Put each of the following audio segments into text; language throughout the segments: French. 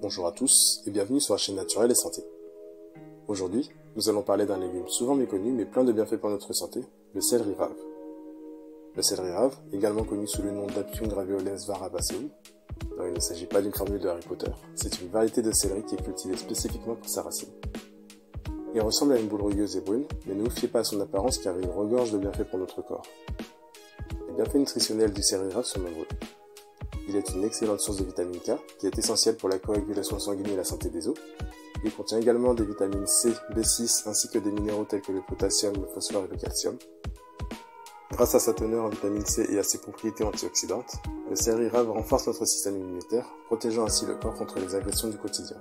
Bonjour à tous et bienvenue sur la chaîne Naturelle et Santé. Aujourd'hui, nous allons parler d'un légume souvent méconnu mais plein de bienfaits pour notre santé, le céleri rave. Le céleri rave, également connu sous le nom d'Apium graveolens varabaceum, non, il ne s'agit pas d'une formule de Harry Potter, c'est une variété de céleri qui est cultivée spécifiquement pour sa racine. Il ressemble à une boule rugueuse et brune, mais ne vous fiez pas à son apparence car il regorge de bienfaits pour notre corps. Les bienfaits nutritionnels du céleri rave sont nombreux. Il est une excellente source de vitamine K, qui est essentielle pour la coagulation sanguine et la santé des os. Il contient également des vitamines C, B6 ainsi que des minéraux tels que le potassium, le phosphore et le calcium. Grâce à sa teneur en vitamine C et à ses propriétés antioxydantes, le céleri rave renforce notre système immunitaire, protégeant ainsi le corps contre les agressions du quotidien.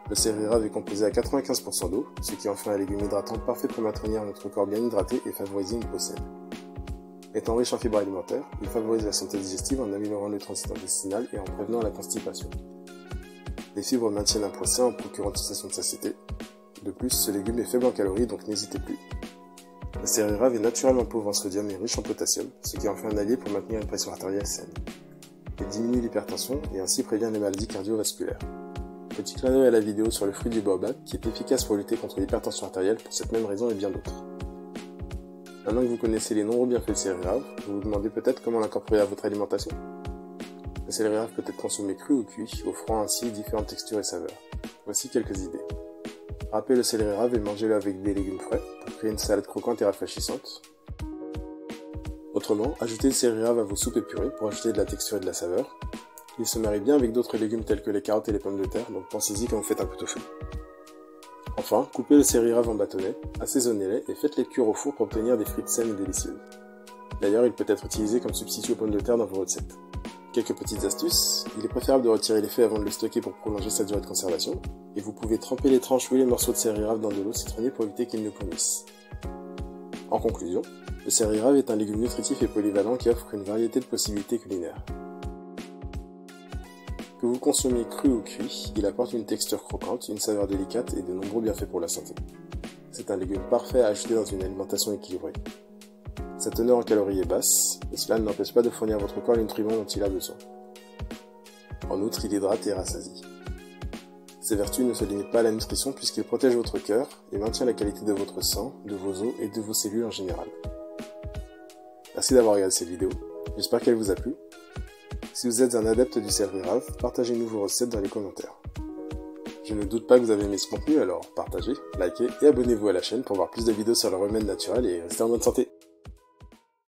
Le céleri rave est composé à 95% d'eau, ce qui en fait un légume hydratant parfait pour maintenir notre corps bien hydraté et favoriser une peau saine. Étant riche en fibres alimentaires, il favorise la santé digestive en améliorant le transit intestinal et en prévenant la constipation. Les fibres maintiennent un poids sain en procurant une sensation de satiété. De plus, ce légume est faible en calories, donc n'hésitez plus. Le céleri rave est naturellement pauvre en sodium et riche en potassium, ce qui en fait un allié pour maintenir une pression artérielle saine. Il diminue l'hypertension et ainsi prévient les maladies cardiovasculaires. Petit clin d'œil à la vidéo sur le fruit du baobab, qui est efficace pour lutter contre l'hypertension artérielle pour cette même raison et bien d'autres. Maintenant que vous connaissez les nombreux bienfaits du céleri rave, vous vous demandez peut-être comment l'incorporer à votre alimentation. Le céleri rave peut être consommé cru ou cuit, offrant ainsi différentes textures et saveurs. Voici quelques idées. Râpez le céleri rave et mangez-le avec des légumes frais pour créer une salade croquante et rafraîchissante. Autrement, ajoutez le céleri rave à vos soupes et purées pour ajouter de la texture et de la saveur. Il se marie bien avec d'autres légumes tels que les carottes et les pommes de terre, donc pensez-y quand vous faites un pot-au-feu. Enfin, coupez le céleri rave en bâtonnets, assaisonnez-les et faites-les cuire au four pour obtenir des frites saines et délicieuses. D'ailleurs, il peut être utilisé comme substitut aux pommes de terre dans vos recettes. Quelques petites astuces, il est préférable de retirer les feuilles avant de le stocker pour prolonger sa durée de conservation, et vous pouvez tremper les tranches ou les morceaux de céleri rave dans de l'eau citronnée pour éviter qu'ils ne pourrissent. En conclusion, le céleri rave est un légume nutritif et polyvalent qui offre une variété de possibilités culinaires. Que vous consommiez cru ou cuit, il apporte une texture croquante, une saveur délicate et de nombreux bienfaits pour la santé. C'est un légume parfait à ajouter dans une alimentation équilibrée. Sa teneur en calories est basse, mais cela ne l'empêche pas de fournir à votre corps les nutriments dont il a besoin. En outre, il hydrate et rassasie. Ses vertus ne se limitent pas à la nutrition puisqu'il protège votre cœur et maintient la qualité de votre sang, de vos os et de vos cellules en général. Merci d'avoir regardé cette vidéo, j'espère qu'elle vous a plu. Si vous êtes un adepte du céleri rave, partagez-nous vos recettes dans les commentaires. Je ne doute pas que vous avez aimé ce contenu, alors partagez, likez et abonnez-vous à la chaîne pour voir plus de vidéos sur le remède naturel et restez en bonne santé.